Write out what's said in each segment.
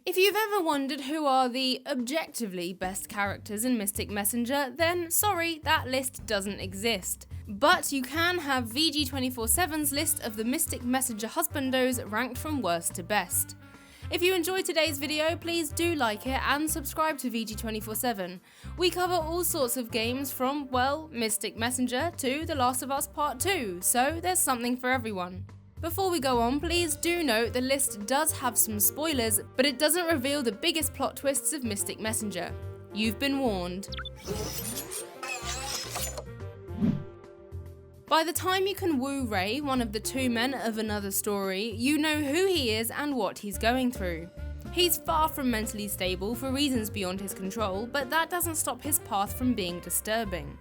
If you've ever wondered who are the objectively best characters in Mystic Messenger, then sorry, that list doesn't exist. But you can have VG247's list of the Mystic Messenger husbandos ranked from worst to best. If you enjoyed today's video, please do like it and subscribe to VG247. We cover all sorts of games from, well, Mystic Messenger to The Last of Us Part 2, so there's something for everyone. Before we go on, please do note the list does have some spoilers, but it doesn't reveal the biggest plot twists of Mystic Messenger. You've been warned. By the time you can woo Ray, one of the two men of another story, you know who he is and what he's going through. He's far from mentally stable for reasons beyond his control, but that doesn't stop his path from being disturbing.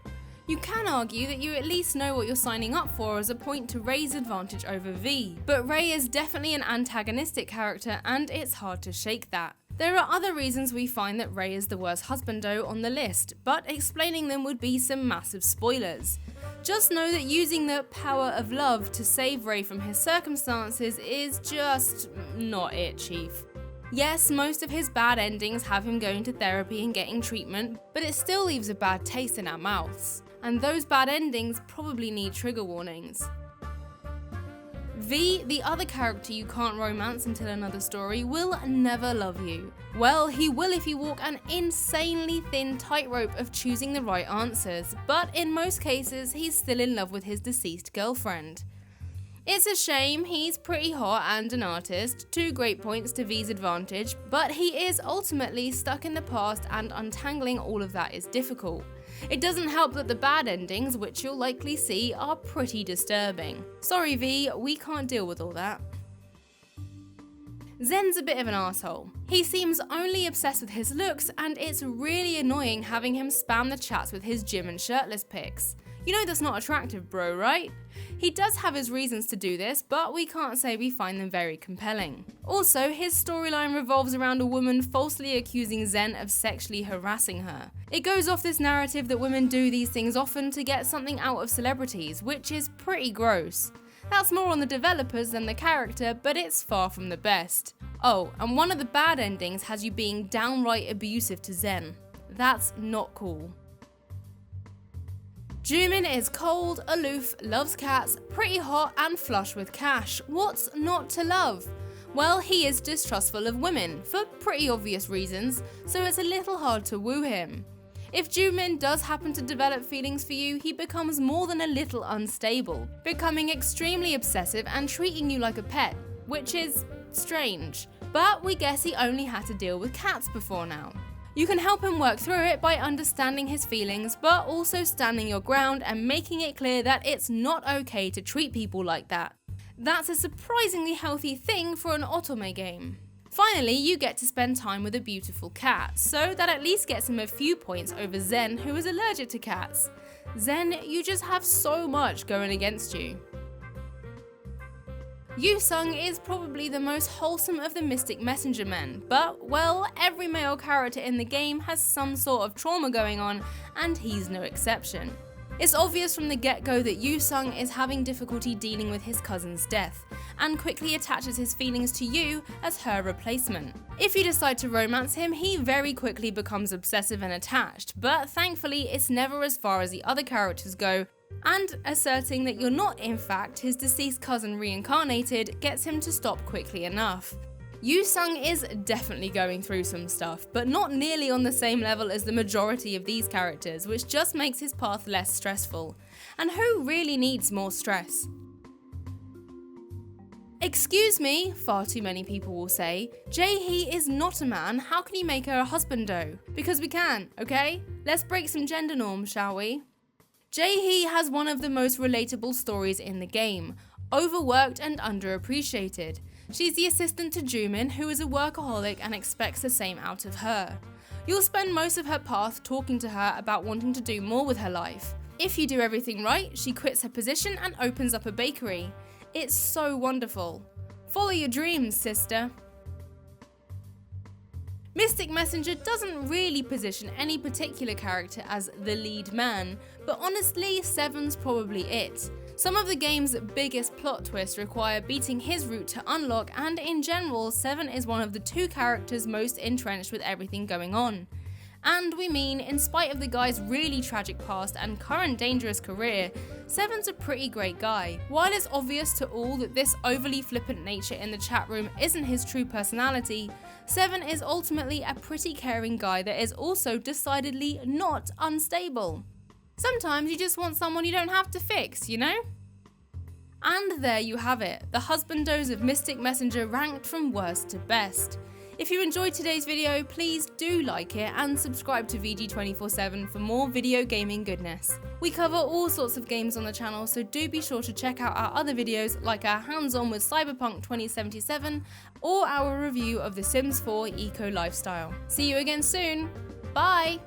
You can argue that you at least know what you're signing up for as a point to Ray's advantage over V, but Ray is definitely an antagonistic character and it's hard to shake that. There are other reasons we find that Ray is the worst husbando on the list, but explaining them would be some massive spoilers. Just know that using the power of love to save Ray from his circumstances is just not it, Chief. Yes, most of his bad endings have him going to therapy and getting treatment, but it still leaves a bad taste in our mouths. And those bad endings probably need trigger warnings. V, the other character you can't romance until another story, will never love you. Well, he will if you walk an insanely thin tightrope of choosing the right answers, but in most cases he's still in love with his deceased girlfriend. It's a shame, he's pretty hot and an artist, 2 great points to V's advantage, but he is ultimately stuck in the past and untangling all of that is difficult. It doesn't help that the bad endings, which you'll likely see, are pretty disturbing. Sorry V, we can't deal with all that. Zen's a bit of an asshole. He seems only obsessed with his looks and it's really annoying having him spam the chats with his gym and shirtless pics. You know that's not attractive, bro, right? He does have his reasons to do this, but we can't say we find them very compelling. Also, his storyline revolves around a woman falsely accusing Zen of sexually harassing her. It goes off this narrative that women do these things often to get something out of celebrities, which is pretty gross. That's more on the developers than the character, but it's far from the best. Oh, and one of the bad endings has you being downright abusive to Zen. That's not cool. Jumin is cold, aloof, loves cats, pretty hot and flush with cash. What's not to love? Well, he is distrustful of women, for pretty obvious reasons, so it's a little hard to woo him. If Jumin does happen to develop feelings for you, he becomes more than a little unstable, becoming extremely obsessive and treating you like a pet, which is strange. But we guess he only had to deal with cats before now. You can help him work through it by understanding his feelings, but also standing your ground and making it clear that it's not okay to treat people like that. That's a surprisingly healthy thing for an otome game. Finally, you get to spend time with a beautiful cat, so that at least gets him a few points over Zen, who is allergic to cats. Zen, you just have so much going against you. Yoosung is probably the most wholesome of the Mystic Messenger men, but, well, every male character in the game has some sort of trauma going on, and he's no exception. It's obvious from the get-go that Yoosung is having difficulty dealing with his cousin's death, and quickly attaches his feelings to you as her replacement. If you decide to romance him, he very quickly becomes obsessive and attached, but thankfully it's never as far as the other characters go, and asserting that you're not in fact his deceased cousin reincarnated gets him to stop quickly enough. Yoosung is definitely going through some stuff, but not nearly on the same level as the majority of these characters, which just makes his path less stressful. And who really needs more stress? Excuse me, far too many people will say, Jaehee is not a man, how can you make her a husbando? Because we can, okay? Let's break some gender norms, shall we? Jaehee has one of the most relatable stories in the game, overworked and underappreciated. She's the assistant to Jumin, who is a workaholic and expects the same out of her. You'll spend most of her path talking to her about wanting to do more with her life. If you do everything right, she quits her position and opens up a bakery. It's so wonderful. Follow your dreams, sister. Mystic Messenger doesn't really position any particular character as the lead man, but honestly, Seven's probably it. Some of the game's biggest plot twists require beating his route to unlock, and in general, 7 is one of the 2 characters most entrenched with everything going on. And we mean, in spite of the guy's really tragic past and current dangerous career, 7's a pretty great guy. While it's obvious to all that this overly flippant nature in the chat room isn't his true personality, 7 is ultimately a pretty caring guy that is also decidedly not unstable. Sometimes you just want someone you don't have to fix, you know? And there you have it, the husbandos of Mystic Messenger ranked from worst to best. If you enjoyed today's video, please do like it and subscribe to VG247 for more video gaming goodness. We cover all sorts of games on the channel, so do be sure to check out our other videos like our hands-on with Cyberpunk 2077 or our review of The Sims 4 Eco Lifestyle. See you again soon, bye!